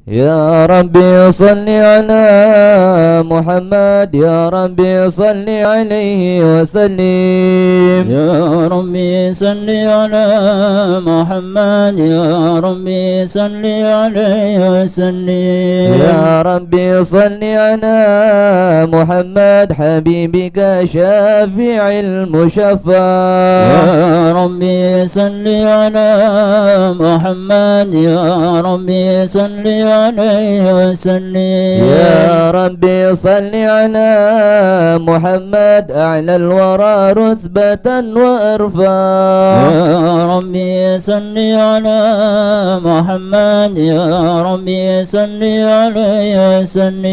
يا ربي صل على محمد يا ربي صل عليه وسلم يا ربي صل على محمد يا ربي صل عليه وسلم يا ربي صل على محمد حبيبك شافع المشفع يا ربي صل على محمد يا ربي صل عليه وسلم يا ربي صل على محمد أعلى الورى رتبة وأرفع يا ربي صل على محمد يا ربي صل عليه وسلم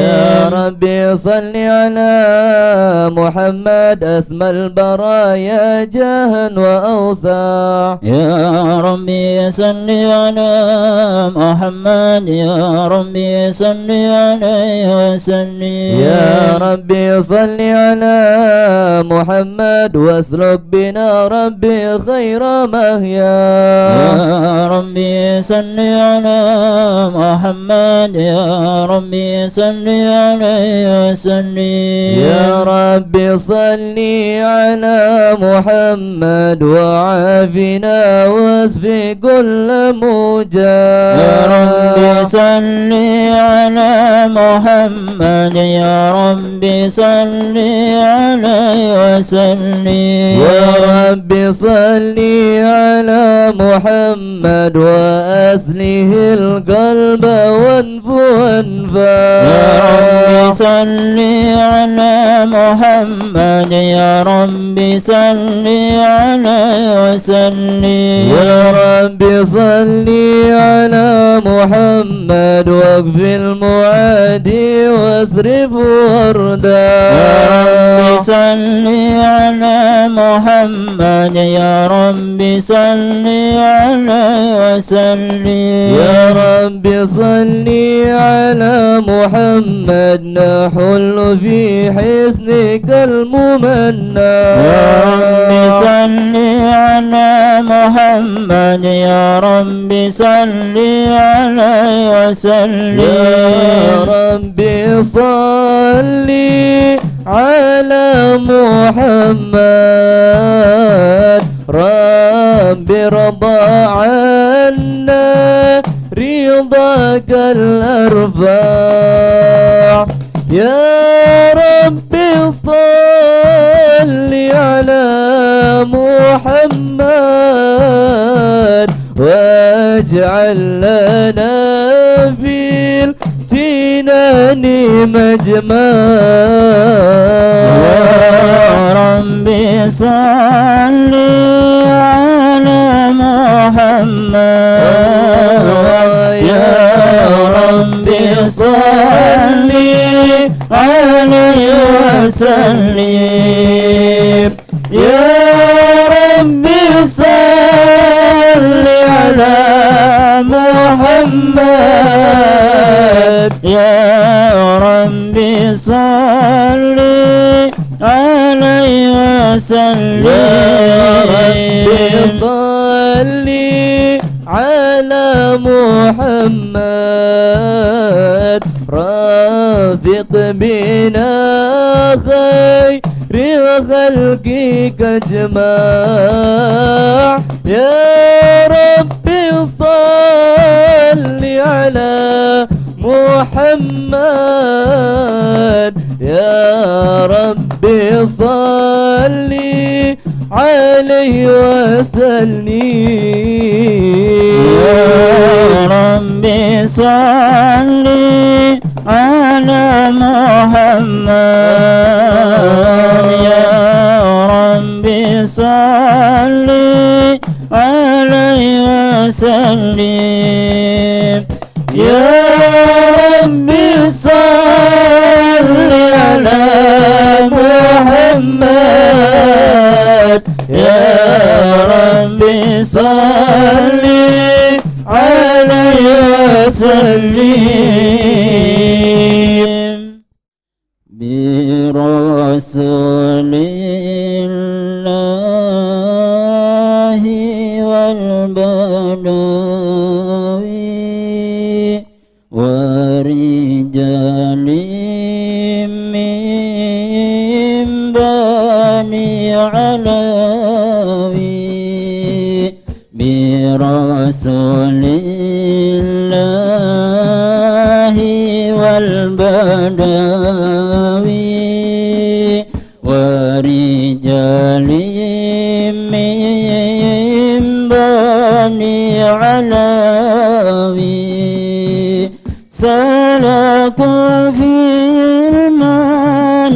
يا ربي صل على محمد أسمى البرايا جاها وأوسع يا ربي صل على محمد يا ربي صل عليه وسلم يا ربي صل على محمد واسلك بنا ربي خير مهيا يا ربي صل على محمد يا ربي صل عليه وسلم يا ربي صل على محمد وعافنا واشف كل موجع يا ربي صل على محمد يا ربي صل عليه وسلم يا ربي صل على محمد وأسله القلب وانف وانفا يا ربي صل على محمد يا ربي صل عليه وسلم يا ربي صل على محمد واكف المعادي واصرف وردا يا ربي صل على محمد يا ربي صل عليه وسلم يا ربي صل على محمد نحل في حسنك الممنى يا ربي صل على محمد يا ربي صل عليه وسلم يا ربي صل على محمد ربي رضى عنا رضاك الأرفع يا ربي صل على محمد واجعل لنا في الجنان مجمع يا ربي صل على محمد يا ربي صل عليه وسلم يا ربي صل على محمد يا ربي صل عليه وسلم يا ربي صل على محمد رافق بنا خير خلقك اجمع يا ربي صل على محمد يا ربي صل عليه وسلم يا ربي صل على محمد يا ربي صل عليه وسلم يا ربي صل على محمد يا ربي صل عليه وسلم برسول الله والبدوي الله والبدوي ورجال من بني علوي سلكوا في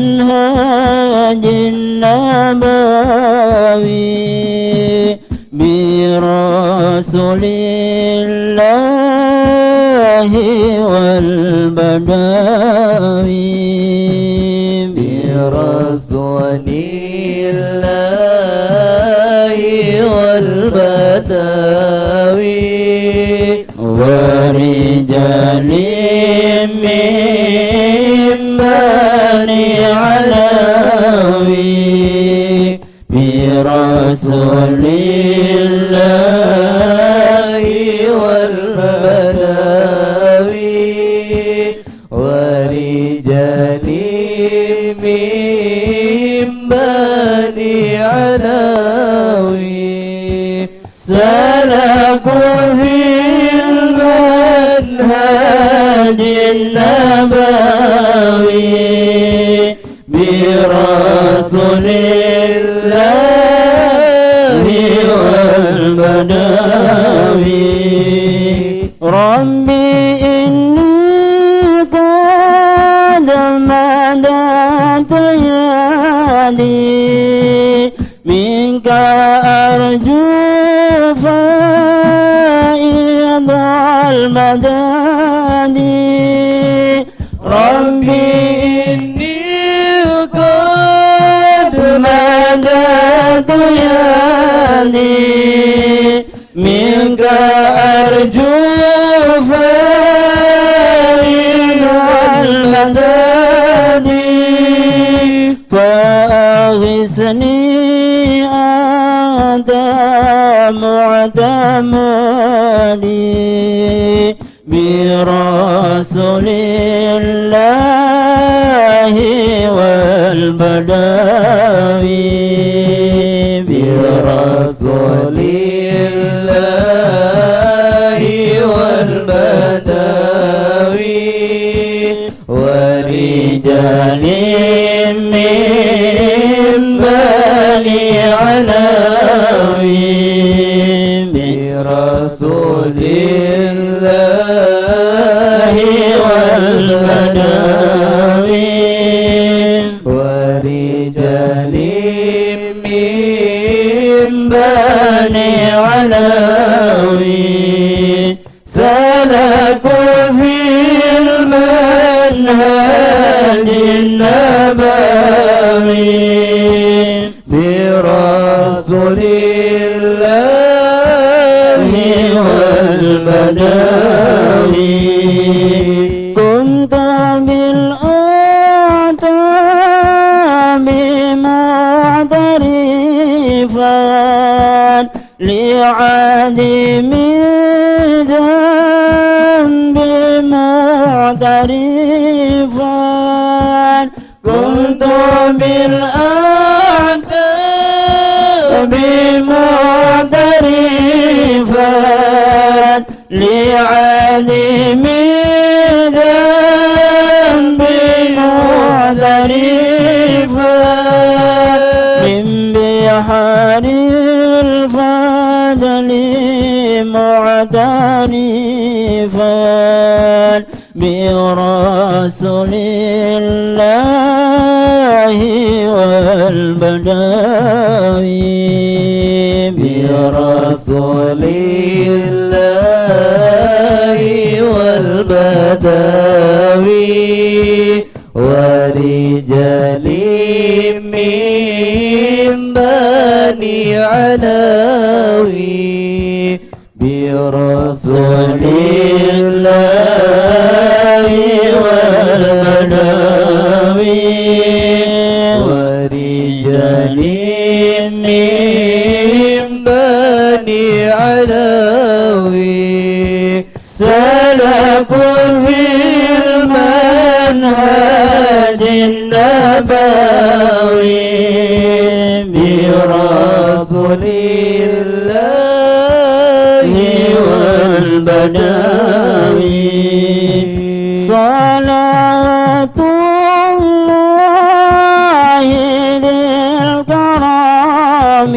المنهج النبوي برسول الله والبدوي برسول الله والبدوي ورجال من بني علوي برسول الله والبدوي ورجال من بني علوي سلكوا في المنهج النبوي برسول الله والبدوي ربي إني قد مددت يدي منك أرجو فائض المدد ربي إني قد مددت يدي منك أرجو فائض المدد فأغثني أنت معتمدي برسول الله والبدوي برسول الله والبدوي ورجال من بني علوي برسول الله والبدوي ورجال من بني علوي سلكوا في المنهج النبوي برسول الله والبدوي كنت بالأعتاب معترفا لعدم ذنب معترفا كنت بالأعتاب معترفا لعدم ذنب معترفا من بحر الفضل معترفا برسول الله والبدوي برسول الله والبدوي ورجال من بني علوي برسول الله والبدوي ورجال من بني علوي سلكوا في المنهج النبوي برسول الله والبدوي صلاة الله ذي الكرام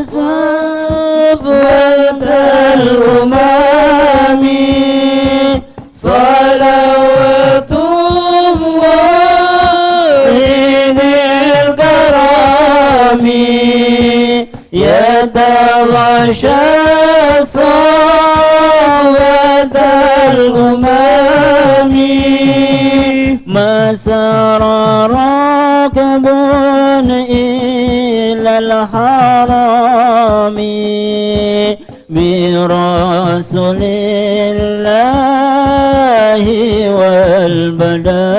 صفوة الأمم صلوات الله ذي الكرم يتغشى صفوة الأمم ما سار راكب إلى الحرام برسول الله والبدوي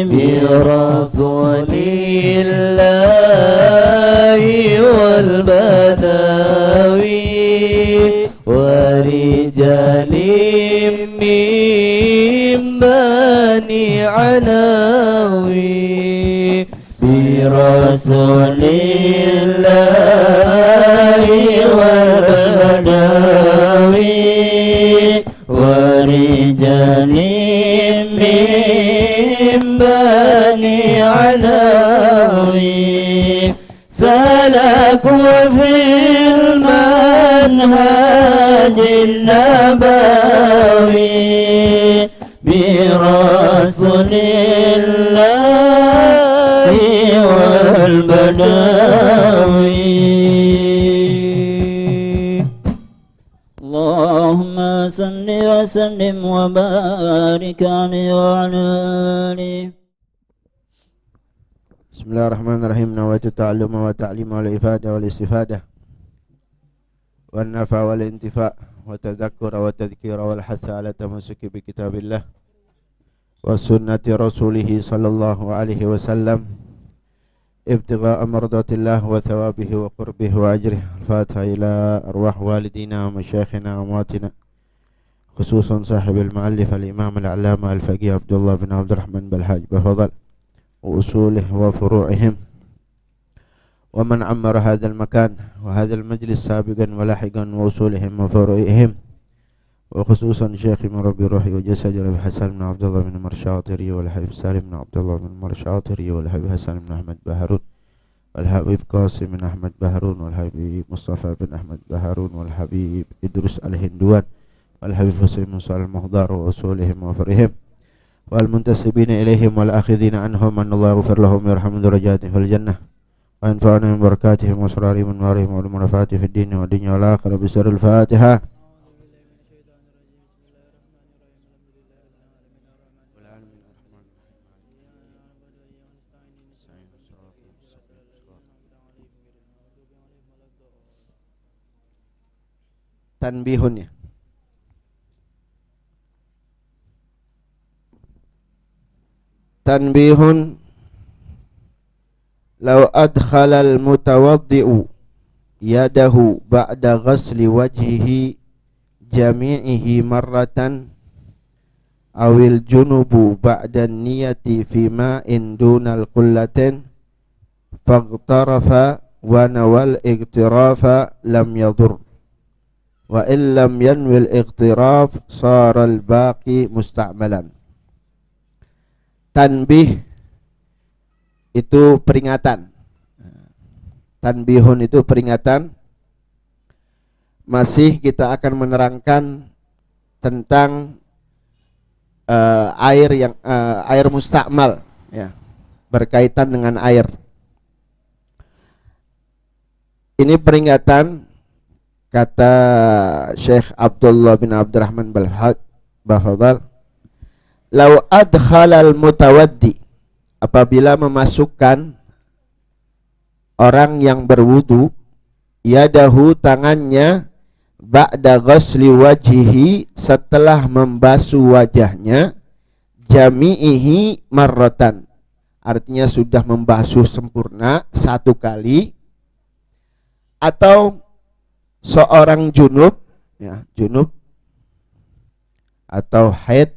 برسول الله والبدوي ورجال من بني عناوي برسول الله والبدوي ورجال من بني عناوي سلكوا في المنهج النبوي برسول الله والبدوي اللهم صل وسلم وبارك عليه وعلى آله. Bismillahirrahmanirrahim. Nawaitu ta'alluma wa ta'lima wal ifada wal istifada wan nafa wal intifa wa tadhakkura wa tadhkira wal hatha ala tamassuki bi kitabillah wa sunnati rasulih sallallahu alaihi wasallam ibtigha'a mardatillah wa thawabihi wa qurbihi wa ajrihi. Al-Fatiha ila arwah walidina wa masyayikhina wa amwatina khususan sahibil muallif al-imam al-allama al-faqih Abdullah bin Abdurrahman Balhaj Bahwadal وأصوله وفروعهم ومن عمر هذا المكان وهذا المجلس سابقا ولاحقا وأصولهم وفروعهم وخصوصا شيخ مربي روحي وجسد ربي حسن بن عبد الله بن مرشاطري والحبيب سالم بن عبد الله بن مرشاطري والحبيب حسن بن أحمد بهارون والحبيب قاسم بن أحمد بهارون والحبيب مصطفى بن أحمد بهارون والحبيب إدريس الهندوان والحبيب حسين بن صالح المهضار وأصولهم وفروعهم والمنتسبين إليهم والآخذين عنهم أن الله يغفر لهم ويرحم درجاتهم في الجنة وينفعنا من بركاتهم وأسرارهم وأنوارهم والمنافعات في الدين والدنيا والآخرة بسر الفاتحة. Tanbihun ya. Tanbihun law adkhala al-mutawaddi'u yadahu ba'da ghasli wajhihi jami'ihi marratan awil junubu ba'da niyati fi ma'in dunal qullatin faghtarafa wa nawal igtirafa lam yadur wa illam yanwil igtiraf sara al-baqi musta'malan. Tanbih itu peringatan. Tanbihun itu peringatan. Masih kita akan menerangkan tentang air mustakmal ya, berkaitan dengan air. Ini peringatan, kata Syekh Abdullah bin Abdurrahman Bahwadal, lau adkhalal mutawaddi, apabila memasukkan orang yang berwudu, yadahu, tangannya, ba'da ghasli wajhihi, setelah membasuh wajahnya, jami'ihi marratan, artinya sudah membasuh sempurna satu kali, atau seorang junub ya, junub atau haid,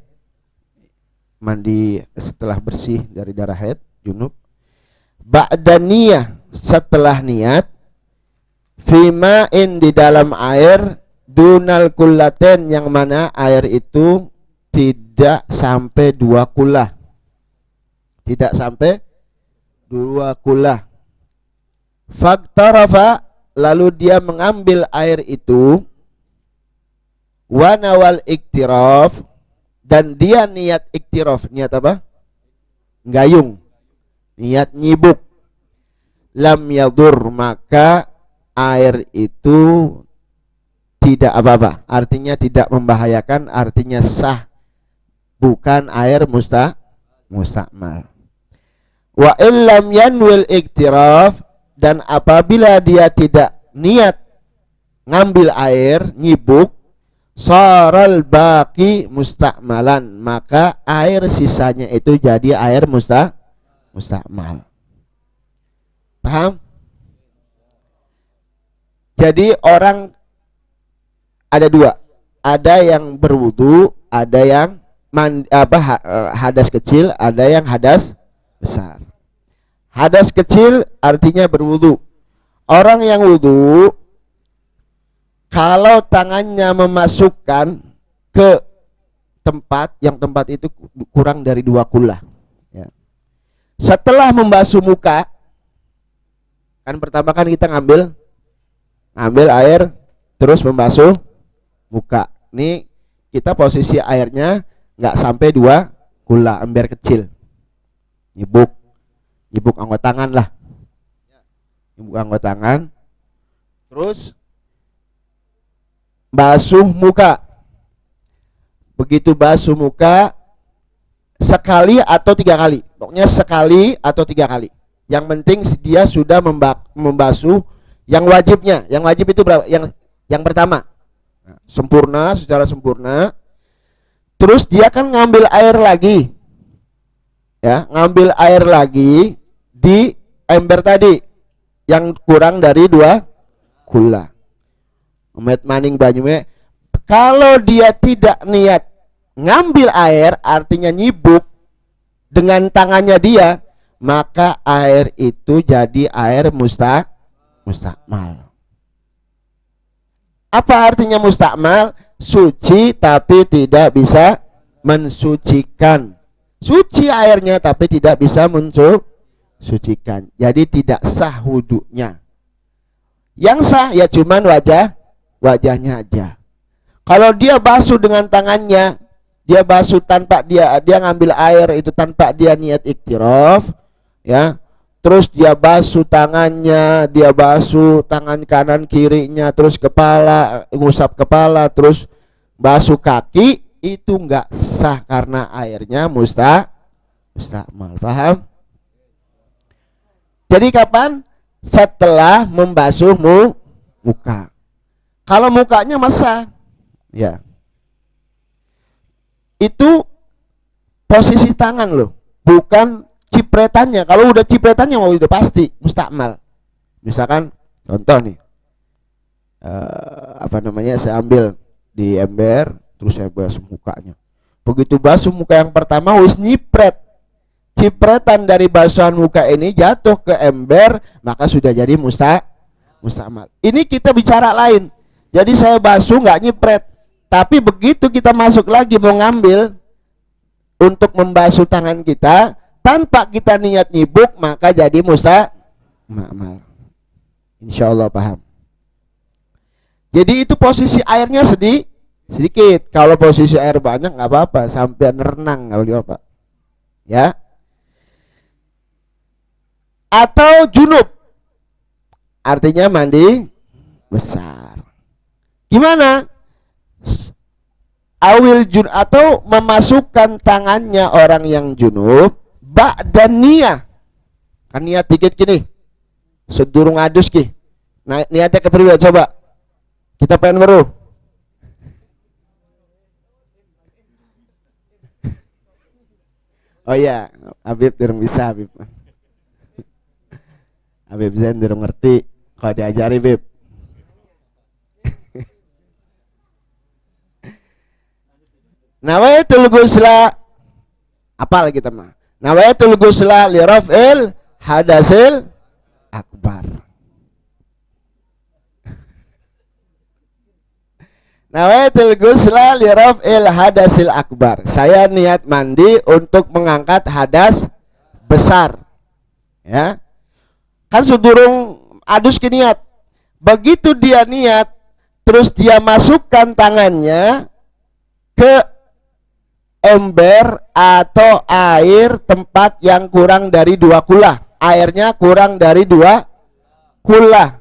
mandi setelah bersih dari darah haid, junub, ba'da niyah, setelah niat, fima'in, di dalam air, dunal kullaten, yang mana air itu tidak sampai 2 kullah. Tidak sampai 2 kullah. Faktarafa, lalu dia mengambil air itu, wanawal iktiraf, dan dia niat iktiraf. Niat apa? Gayung. Niat nyibuk. Lam yadur, maka air itu tidak apa-apa, artinya tidak membahayakan, artinya sah, bukan air mustakmal. Wa illam yanwil iktiraf, dan apabila dia tidak niat ngambil air, nyibuk, saral baqi mustakmalan, maka air sisanya itu jadi air mustakmal. Paham? Jadi orang ada 2, ada yang berwudu, ada yang hadas kecil, ada yang hadas besar. Hadas kecil artinya berwudu. Orang yang wudu, kalau tangannya memasukkan ke tempat, yang tempat itu kurang dari 2 kullah, ya. Setelah membasuh muka, kan pertama kan kita ngambil air, terus membasuh muka. Nih kita posisi airnya nggak sampai 2 kullah, ember kecil. Nyibuk anggota tangan lah. Nyibuk anggota tangan. Terus basuh muka. Begitu basuh muka, sekali atau 3 kali. Pokoknya sekali atau 3 kali. Yang penting dia sudah membasuh yang wajibnya. Yang wajib itu berapa? Yang pertama, sempurna, secara sempurna. Terus dia kan ngambil air lagi, ya, ngambil air lagi di ember tadi yang kurang dari 2 kullah. Met maning banyume. Kalau dia tidak niat ngambil air, artinya nyibuk dengan tangannya dia, maka air itu jadi air mustakmal. Apa artinya mustakmal? Suci tapi tidak bisa mensucikan. Suci airnya tapi tidak bisa mensucikan. Jadi tidak sah wudunya. Yang sah ya cuman wajahnya aja. Kalau dia basuh dengan tangannya, dia basuh tanpa dia ngambil air itu tanpa dia niat iktiraf, ya. Terus dia basuh tangannya, dia basuh tangan kanan kirinya, terus kepala, ngusap kepala, terus basuh kaki, itu enggak sah karena airnya mustakmal. Paham? Jadi kapan? Setelah membasuh muka. Kalau mukanya masa, ya. Itu posisi tangan loh, bukan cipretannya. Kalau udah cipretannya mau udah pasti mustakmal. Misalkan contoh nih, saya ambil di ember, terus saya basuh mukanya. Begitu basuh muka yang pertama, wis nyipret. Cipretan dari basuhan muka ini jatuh ke ember, maka sudah jadi mustakmal. Ini kita bicara lain. Jadi saya basuh nggak nyipret, tapi begitu kita masuk lagi mau ngambil untuk membasuh tangan kita, tanpa kita niat nyibuk, maka jadi mustakmal. Insya Allah paham. Jadi itu posisi airnya sedikit. Kalau posisi air banyak nggak apa-apa, sampai renang nggak apa-apa, ya. Atau junub, artinya mandi besar. Gimana? Awil atau memasukkan tangannya orang yang junub ba'da niyah. Kan niat dikit gini, sedurung adus ki. Nah, niatnya kepriwe coba? Kita pengen meruh. Oh iya, Habib durung bisa, Habib. Habib Zain durung ngerti, kalau diajari, Bib. Nawaitul ghusla, apa lagi teman? Nawaitul ghusla li raf'il hadasil akbar. Nawaitul ghusla li raf'il hadasil akbar. Saya niat mandi untuk mengangkat hadas besar. Ya. Kan sedurung adus ke niat. Begitu dia niat, terus dia masukkan tangannya ke ember atau air tempat yang kurang dari 2 kula. Airnya kurang dari 2 kula.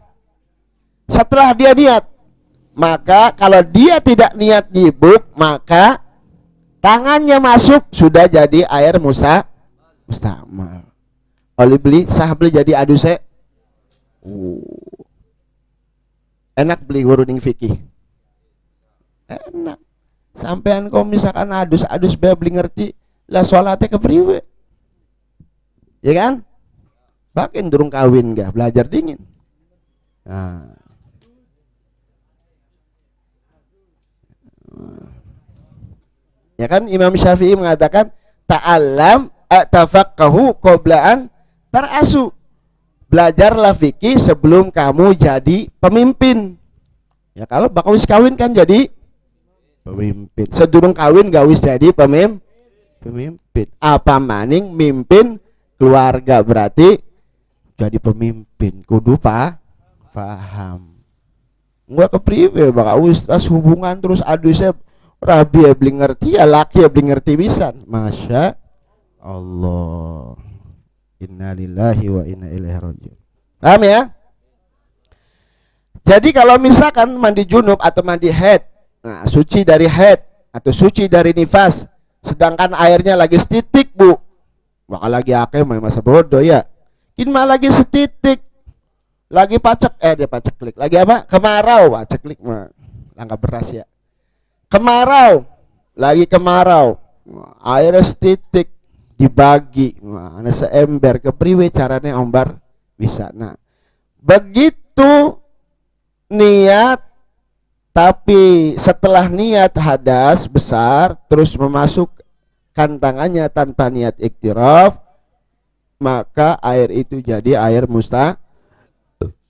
Setelah dia niat, maka kalau dia tidak niat nyibuk, maka tangannya masuk sudah jadi air mustamal. Oli beli sah beli jadi aduse. Enak beli guruning fikih. Enak. Sampean kau misalkan adus beli ngerti lah sholatnya kepriwe. Ya kan? Bahkan durung kawin gak belajar dingin. Nah. Ya kan Imam Syafi'i mengatakan ta'allam atafaqahu qobla'an tarasu. Belajarlah fikih sebelum kamu jadi pemimpin. Ya kalau bakal wis kawin kan jadi pemimpin. Sedurung kawin gak wis jadi pemimpin. Apa maning mimpin keluarga berarti jadi pemimpin. Kudu paham. Gua kepriwe bakal ustaz hubungan terus adusnya rabi ya beli ngerti ya laki ya beli ngerti bisa. Masya Allah. Innalillahi wa inna ilaihi raji'un. Paham ya? Jadi kalau misalkan mandi junub atau mandi haid, nah suci dari haid atau suci dari nifas, sedangkan airnya lagi setitik bu, bakal lagi akeh main masa bodoh ya. Kin mah lagi setitik, lagi dia paceklik, lagi apa? Kemarau, paceklik mah langka beras ya. Kemarau, lagi kemarau, air setitik dibagi, ana seember kepriwe caranya ombar bisa. Nah, begitu niat tapi setelah niat hadas besar terus memasukkan tangannya tanpa niat iktiraf, maka air itu jadi air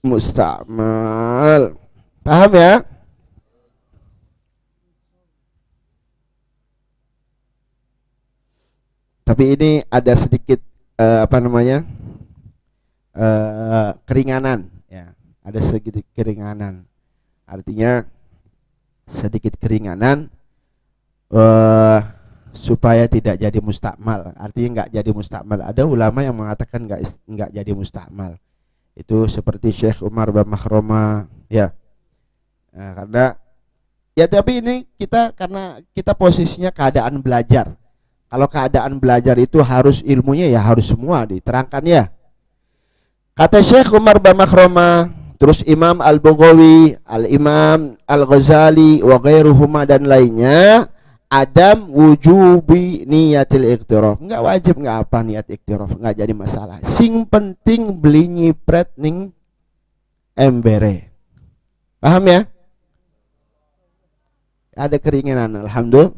mustamal. Paham ya? Tapi ini ada sedikit keringanan ya. Ada sedikit keringanan. Artinya sedikit keringanan supaya tidak jadi mustakmal. Artinya enggak jadi mustakmal. Ada ulama yang mengatakan enggak jadi mustakmal. Itu seperti Syekh Umar bin Makhroma ya. Nah, karena ya tapi ini karena kita posisinya keadaan belajar. Kalau keadaan belajar itu harus ilmunya ya harus semua diterangkan ya. Kata Syekh Umar bin Makhroma, terus Imam Al-Baghawi, Al-Imam Al-Ghazali wa ghairuhuma dan lainnya, adam wujubi niyatil iktiraf. Enggak wajib enggak apa niat iktiraf, enggak jadi masalah. Sing penting beli nyipret ning embere. Paham ya? Ada keringinan alhamdulillah.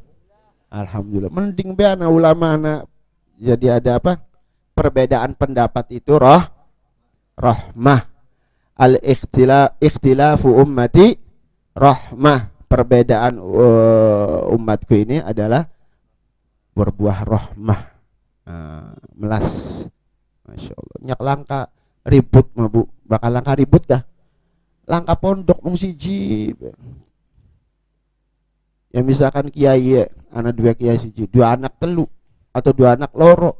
Mending be ana ulama ana jadi ada apa? Perbedaan pendapat itu rahmah. Ikhtilafu ummati rahmah. Perbedaan umatku ini adalah berbuah rahmah. Melas. Masya Allah. Nyak langka ribut mah bu. Bakal langka ribut dah. Langka pondok mung siji. Ya misalkan kiai anak 2 kiai siji, 2 anak telu atau 2 anak loro.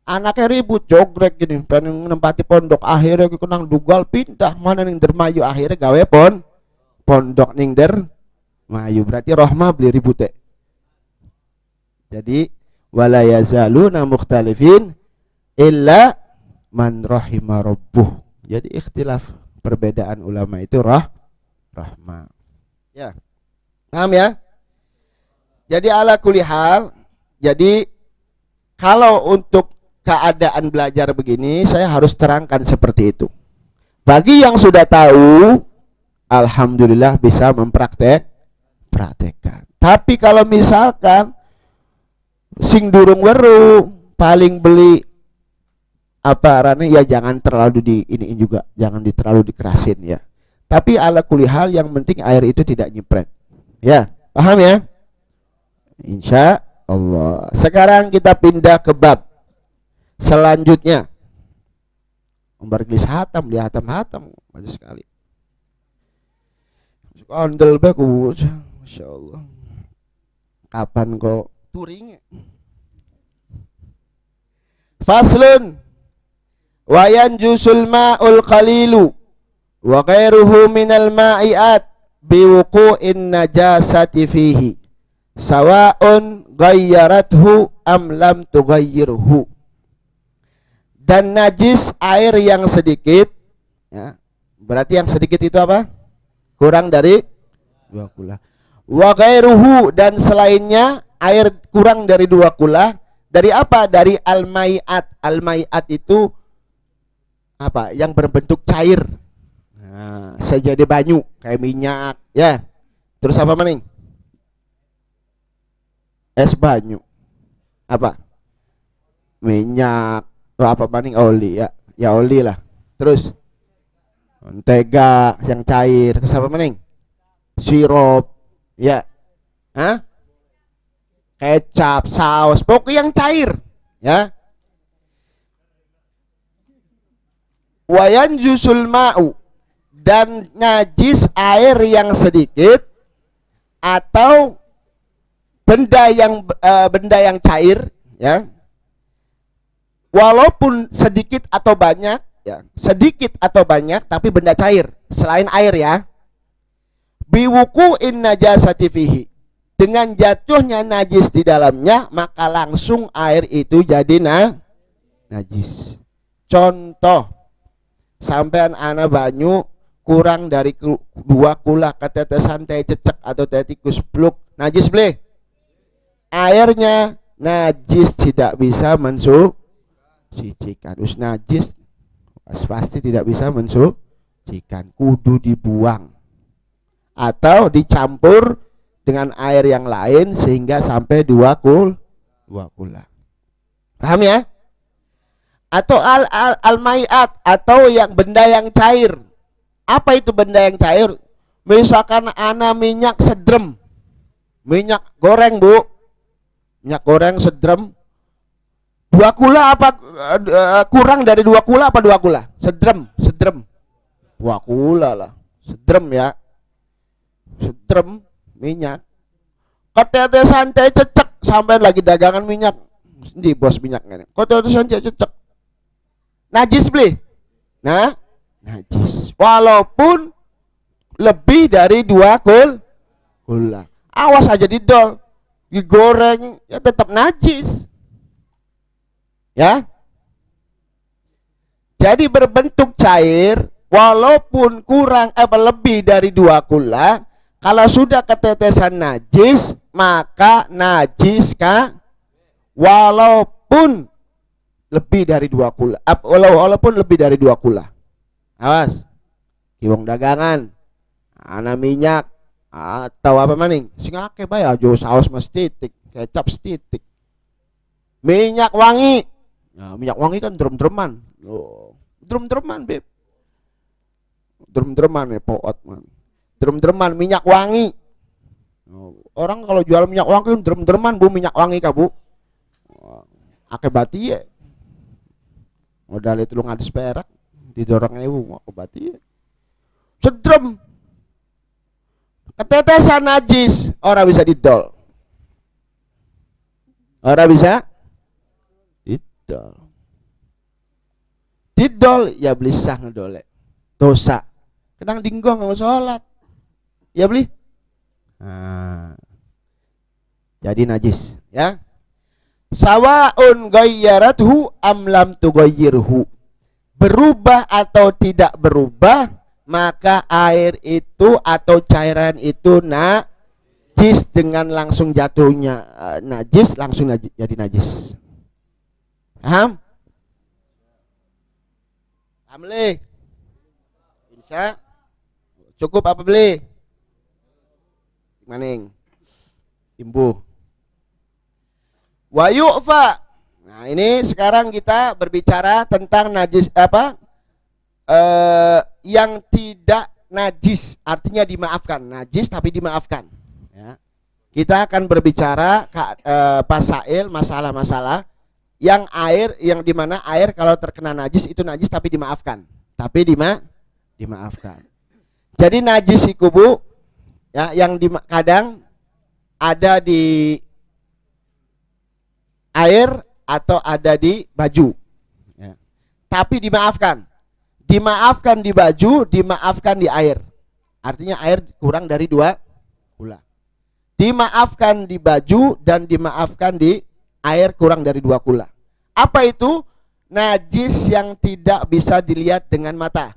Anaknya ribut jogrek gini, pengen nempati pondok, akhirnya kunang dugal pindah mana ning Dermayu, akhirnya gawe pondok ning Dermayu. Berarti rahmah beli ribut ya. Jadi wala yazaluna mukhtalifin illa man rahima rabbuh. Jadi ikhtilaf perbedaan ulama itu rahmah. Ya. Paham ya? Jadi ala kulli hal, jadi kalau untuk keadaan belajar begini saya harus terangkan seperti itu. Bagi yang sudah tahu, alhamdulillah bisa praktekkan. Tapi kalau misalkan sing durung weru paling beli apa arane ya jangan terlalu di iniin juga, jangan terlalu dikerasin ya. Tapi ala kuli hal yang penting air itu tidak nyipret. Ya, paham ya? Insya Allah. Sekarang kita pindah ke bab selanjutnya. Membarglis hatam, dia hatam-hatam banyak sekali. Ondel baku, Masya Allah. Kapan kok touring? Faslun wayan jusul ma'ul qalilu wa ghairuhu minal ma'iat biwuqu'in najasati fihi sawa'un ghayyarathu am lam tughayyirhu. Dan najis air yang sedikit ya, berarti yang sedikit itu apa? Kurang dari 2 kula. Wa ghairuhu, dan selainnya air kurang dari 2 kula. Dari apa? Dari al-mai'at. Al-mai'at itu apa? Yang berbentuk cair. Nah, sejadi banyu kayak minyak ya. Terus apa maning? Es banyu. Apa? Minyak. Apa maning? Oli ya. Ya oli lah. Terus mentega yang cair. Terus apa maning? Sirup ya. Hah? Kecap, saus, pokoknya yang cair ya. Wayan jusul ma'u, dan najis air yang sedikit atau benda yang cair ya, walaupun sedikit atau banyak ya, sedikit atau banyak tapi benda cair selain air ya, biwuqu'in najasati fihi, dengan jatuhnya najis di dalamnya maka langsung air itu jadi najis. Contoh, sampean ana banyu kurang dari 2 kula ketetesan teh cecek atau teh tikus bluk, najis bleh. Airnya najis, tidak bisa mensucikan. Us najis pasti tidak bisa mensucikan, kudu dibuang atau dicampur dengan air yang lain sehingga sampai 2 kula. Paham ya? Atau al-mai'at, atau yang benda yang cair. Apa itu benda yang cair? Misalkan ana minyak sedrem, minyak goreng bu, minyak goreng sedrem, 2 kula apa kurang dari 2 kula apa 2 kula? Sedrem 2 kula lah, sedrem ya, sedrem minyak. Ketetesan teh cecek, sampai lagi dagangan minyak di bos minyaknya. Ketetesan teh cecek, najis beli. Nah, najis. Walaupun lebih dari 2 kula. Awas aja didol, digoreng ya tetap najis. Ya. Jadi berbentuk cair walaupun kurang lebih dari 2 kula, kalau sudah ketetesan najis maka najis walaupun lebih dari 2 kula, walaupun lebih dari 2 kula. Awas, kiwong dagangan, ana minyak atau apa maning, sing akeh bae aja saus mas titik, kecap titik. Minyak wangi. Nah, minyak wangi kan drum-druman. Loh, drum-druman, Beb. Drum-druman ya poot man. Drum-druman minyak wangi. Orang kalau jual minyak wangi drum-druman bu, minyak wangi kabu. Akeh bati ya. Modal itu lu ngadis perak didorong ewu aku bati ya. Sedrem. Ketetesan najis, orang bisa didol. Orang bisa didol. Didol ya beli sah ngedolek. Dosa. Kadang dinggong nggak sholat. Ya beli. Nah, jadi najis ya. Sawaun ghayyarathu am lam tughayyirhu, berubah atau tidak berubah maka air itu atau cairan itu najis dengan langsung jatuhnya najis, langsung jadi najis. Paham? Paham le? Insya cukup apa beli? Maning imbuh wa yu'fa. Nah, ini sekarang kita berbicara tentang najis yang tidak najis, artinya dimaafkan. Najis tapi dimaafkan. Ya. Kita akan berbicara pasail, masalah-masalah yang dimana air kalau terkena najis itu najis tapi dimaafkan. Tapi dimaafkan. Jadi najis iku Bu, ya, yang kadang ada di air atau ada di baju, ya. Tapi dimaafkan. Dimaafkan di baju, dimaafkan di air. Artinya air kurang dari 2 kula. Dimaafkan di baju dan dimaafkan di air kurang dari 2 kula. Apa itu? Najis yang tidak bisa dilihat dengan mata.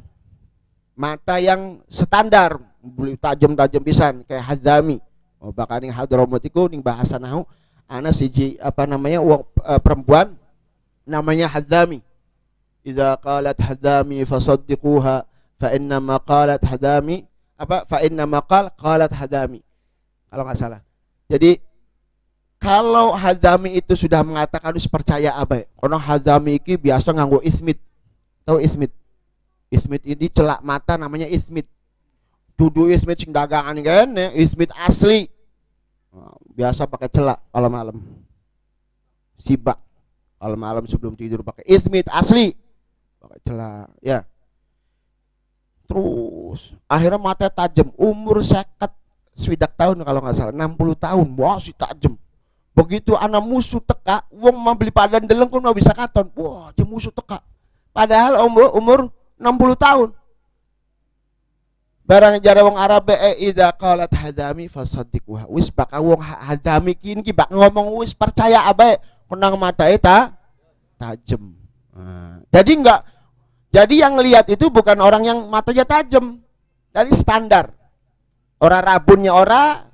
Mata yang standar, boleh tajam-tajam pisan kayak Hadzami. Oh, bahkan yang Hadramut iku ning bahasa nahu ana siji perempuan namanya Hadzami. Idza qalat Hadzami fasaddiquha fa inna ma qalat Hadzami fa inna ma qalat Hadzami. Kalau enggak salah. Jadi kalau Hadzami itu sudah mengatakan harus percaya abai. Karena Hadzami iki biasa nganggo ismit. Tahu ismit? Ismit ini celak mata namanya ismit. Dudu ismit sing dagangan kene, ismit asli. Biasa pakai celak kalau malam. Sibak kalau malam sebelum tidur pakai ismit asli. Pakai celak, ya. Terus akhirnya mata tajam, umur 50 tahun kalau nggak salah, 60 tahun, wah si tajam. Begitu anak musuh teka, wong mau beli padan deleng pun mau bisa katon. Wah, dia musuh teka. Padahal umur 60 tahun. Barang jara wong Arab idza qalat Hadzami fasaddiquha. Wis baka wong Hadzami kini ki bak ngomong wis percaya abae kenang mata eta tajem. Jadi yang lihat itu bukan orang yang matanya tajam. Dari standar. Orang rabunnya orang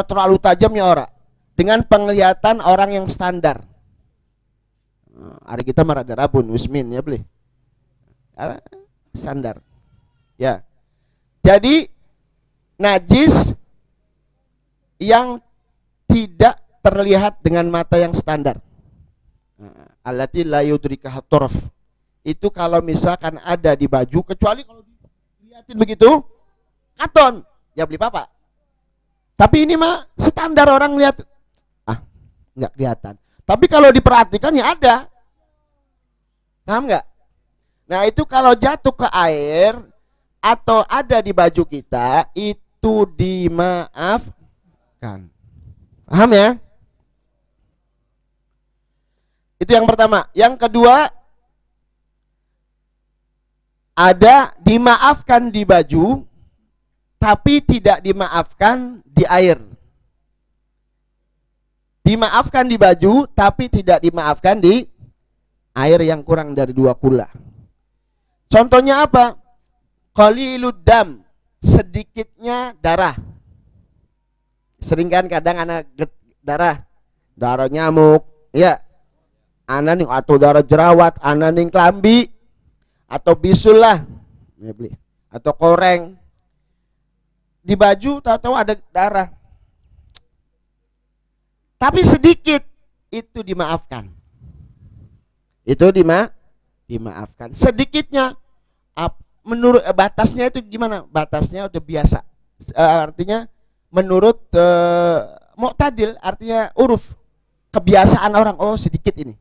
terlalu tajamnya orang. Dengan penglihatan orang yang standar. Hari kita marah ada rabun wismin ya boleh. Standar. Ya. Jadi najis yang tidak terlihat dengan mata yang standar. Allati la yudrikaha taraf. Itu kalau misalkan ada di baju, kecuali kalau dilihatin begitu katon, ya beli apa? Tapi ini mah standar orang lihat nggak kelihatan. Tapi kalau diperhatikan ya ada. Paham nggak? Nah, itu kalau jatuh ke air atau ada di baju kita itu dimaafkan. Paham ya? Itu yang pertama. Yang kedua, ada dimaafkan di baju tapi tidak dimaafkan di air. Dimaafkan di baju tapi tidak dimaafkan di air yang kurang dari 2 kula. Contohnya apa? Qalilud dam, sedikitnya darah. Sering kan kadang anak darah nyamuk, ya. Ana ning atau darah jerawat, ana ning klambi atau bisul lah. Ya beli. Atau koreng. Di baju tahu-tahu ada darah. Tapi sedikit itu dimaafkan. Itu dimaafkan. Sedikitnya menurut batasnya itu gimana? Batasnya udah biasa. Artinya menurut mu'tadil, artinya uruf, kebiasaan orang. Oh, sedikit ini.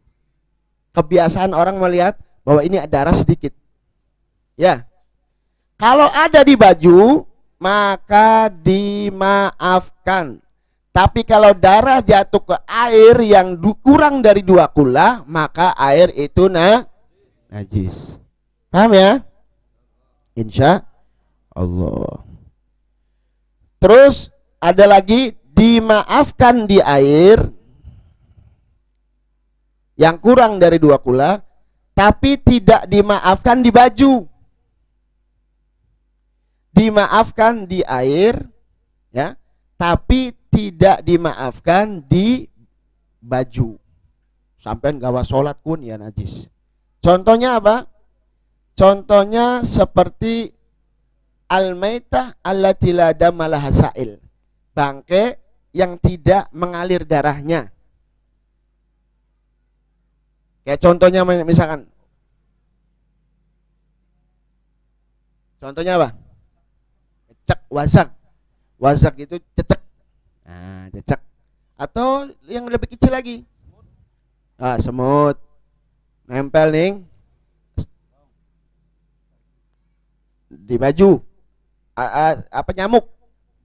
Kebiasaan orang melihat bahwa ini darah sedikit. Ya. Kalau ada di baju maka dimaafkan. Tapi kalau darah jatuh ke air yang kurang dari 2 kula, maka air itu najis. Paham ya? Insya Allah. Terus ada lagi dimaafkan di air yang kurang dari 2 kula, tapi tidak dimaafkan di baju. Dimaafkan di air, ya, tapi tidak dimaafkan di baju. Sampai gawa sholat pun ya najis. Contohnya apa? Contohnya seperti al-maitah allati la dama laha sa'il. Bangke yang tidak mengalir darahnya. Kayak contohnya misalkan. Contohnya apa? Cecek, wasak. Wasak itu cecek. Nah, cecek. Atau yang lebih kecil lagi. Semut. Nempel nih di baju. Apa nyamuk?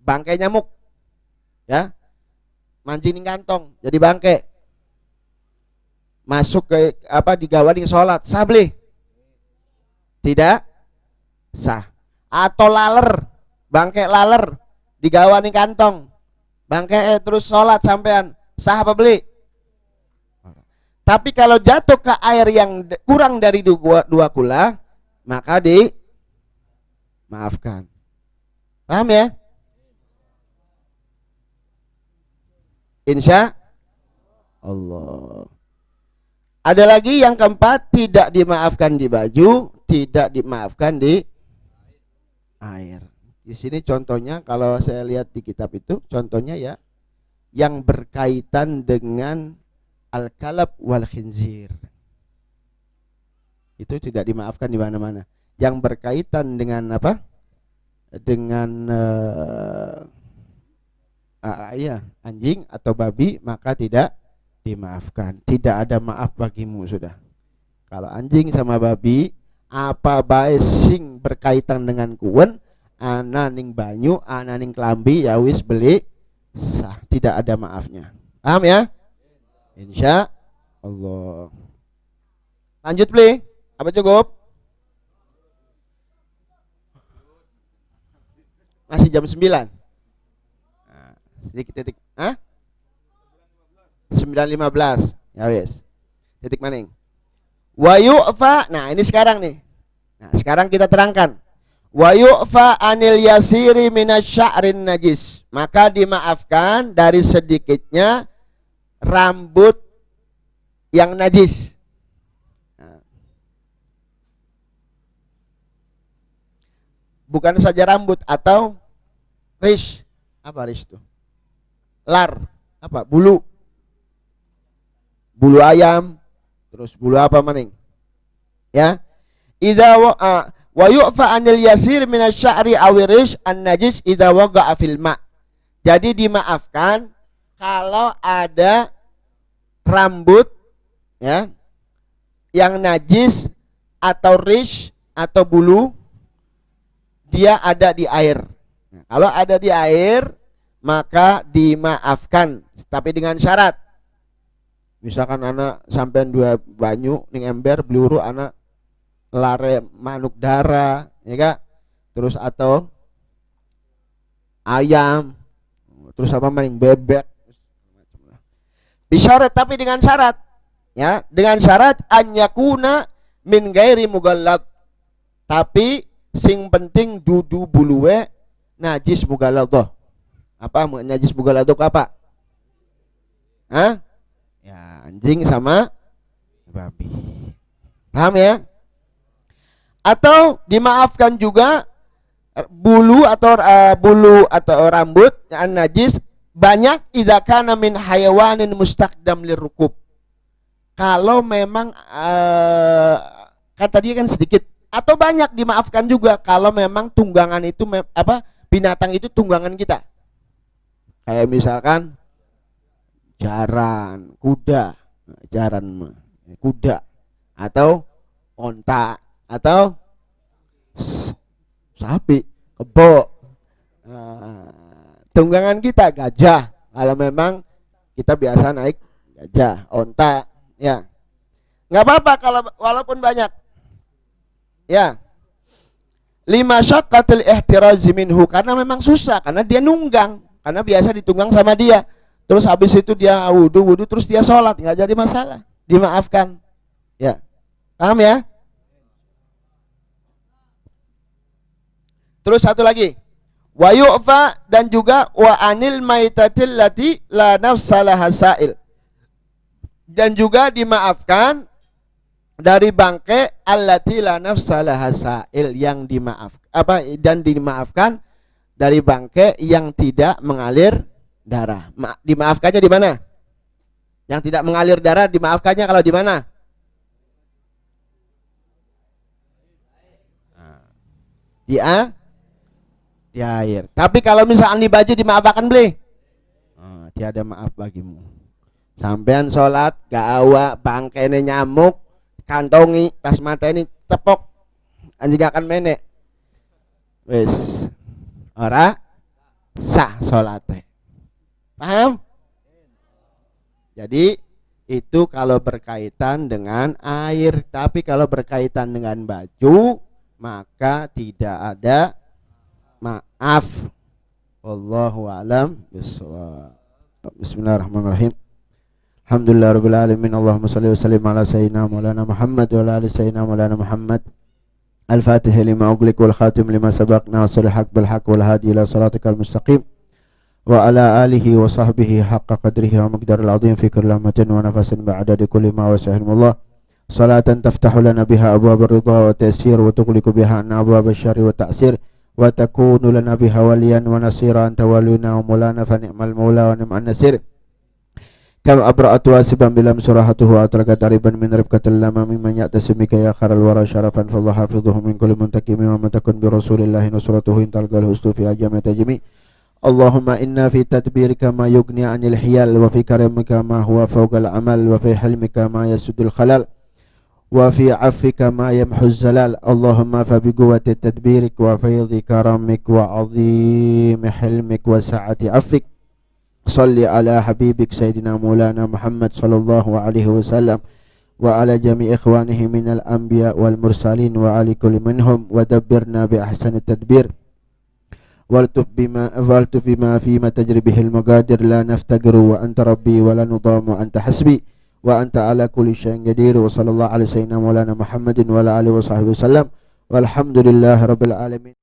Bangkai nyamuk. Ya. Mancing di kantong jadi bangkai. Masuk ke di gawani sholat, sah boleh? Tidak sah. Atau laler, bangkai laler digawani kantong, bangkai terus sholat sampean, sah apa beli? Tapi kalau jatuh ke air yang kurang dari dua kula, maka maafkan. Paham ya? Insya Allah. Ada lagi yang keempat, tidak dimaafkan di baju, tidak dimaafkan di air. Di sini contohnya kalau saya lihat di kitab itu, contohnya ya yang berkaitan dengan al-kalab wal khinzir. Itu tidak dimaafkan di mana-mana. Yang berkaitan dengan apa? Dengan anjing atau babi, maka tidak dimaafkan. Tidak ada maaf bagimu sudah. Kalau anjing sama babi, apa bae sing berkaitan dengan kuwen, ana ning banyu, ana ning klambi, ya wis beli sah, tidak ada maafnya. Paham ya? Insya Allah. Lanjut beli. Apa cukup? Masih jam 9. Nah, sedikit. 9.15. Ya wes. Titik maning. Wa yu'fa. Nah, ini sekarang nih. Nah, sekarang kita terangkan. Wa yu'fa anil yasiri minasya'rin najis. Maka dimaafkan dari sedikitnya rambut yang najis. Nah. Bukan saja rambut atau rish. Apa rish itu? Lar. Apa? Bulu. Bulu ayam, terus bulu apa maning? Ya. Idza wa yu'fa anil yasir minasy'ari awirish an-najis idza waqa'a fil ma'. Jadi dimaafkan kalau ada rambut ya yang najis atau rish atau bulu dia ada di air. Nah, kalau ada di air maka dimaafkan, tapi dengan syarat. Misalkan anak sampean dua banyu ning ember bluru anak lare manuk darah, ya kak? Terus atau ayam, terus apa maning bebek. Bisyarat, tapi dengan syarat, ya, dengan syarat anyakuna min gairi mugallad. Tapi sing penting dudu buluwe najis mugalladhah. Apa najis mugalladhah apa? Hah? Ya, anjing sama babi. Paham ya? Atau dimaafkan juga bulu atau rambut yang najis banyak idza kana min hayawanin mustaqdam lirukub. Kalau memang kan tadi kan sedikit atau banyak dimaafkan juga kalau memang tunggangan itu binatang itu tunggangan kita. Kayak misalkan jaran kuda atau onta atau sapi, kebo, tunggangan kita gajah. Kalau memang kita biasa naik gajah, onta, ya nggak apa-apa kalau walaupun banyak, ya. Lima syaqqatil ihtiraz minhu, karena memang susah, karena dia nunggang, karena biasa ditunggang sama dia. Terus habis itu dia wudu terus dia sholat, nggak jadi masalah, dimaafkan. Ya, paham ya? Terus satu lagi, wa yu'fa, dan juga wa anil maitatil lati la nafsalah hasail, dan juga dimaafkan dari bangkai allati la nafsalah hasail, yang dimaafkan dari bangkai yang tidak mengalir darah. Dimaafkannya di mana? Yang tidak mengalir darah dimaafkannya kalau di mana? Di air. Tapi kalau misalkan di baju dimaafkan beli, tiada maaf bagimu. Sampean sholat gak awak bangkene nyamuk, kantongi pas mata ini cepok, anjing akan menek. Wes ora sah sholatnya. Paham? Jadi itu kalau berkaitan dengan air. Tapi kalau berkaitan dengan baju, maka tidak ada maaf. Wallahu a'lam bishawab. Bismillahirrahmanirrahim. Alhamdulillahirabbil alamin. Allahumma shalli wa sallim ala sayyidina Maulana Muhammad wa ala ali sayyidina Maulana Muhammad. Al-Fatih lima ughliq wal khatim lima sabaq, nasiril haq bil haq wal hadi ila siratikal mustaqim. Wa ala alihi wa sahbihi haqqa qadrihi wa miqdaril azim fi kulli lamatin wa nafasin ba'dadi kulli ma wasahilullah. Salatan taftahu lana biha abwaab ar-ridha wa taysir wa tughliqu biha anna abwaab asy-syarri wa ta'sir wa takunu lana biha waliyan wa nasira anta waliyuna wa maulana fa ni'mal maula wa ni'man nasir. Kam abra'atu wasiban bilam surahatuhu atrakat ariban min rifqatil lama mimman ya'tasimika ya kharal wara syarafan fallahu hafidhuhu min kulli muntakimi wa matakun bi rasulillahi nusratuhu intal galhu ustufi ajami tajmi. Allahumma inna fi tadbirika ma yugni anil hiyal wa fi karamika ma huwa fawqal amal wa fi hilmika ma yasudul khalal wa fi afika ma yamhuz zalal. Allahumma fa bi quwwati tadbirik wa faydhi karamik wa azim hilmik wa sa'ati afik salli ala habibik sayyidina maulana Muhammad sallallahu alaihi wasallam wa ala jami' ikhwanihi minal anbiya wal mursalin wa ali kulli minhum wa dabbirna bi ahsani tadbir waltuf bima fima tajri bihil maqadir la naftagiru wa anta rabbi wa la nudamu anta hasbi wa anta ala kulli syai'in qadir. Wa sallallahu alaihi sayyidina maulana Muhammadin wa ala alihi wa sahbihi wasallam walhamdulillahi rabbil alamin.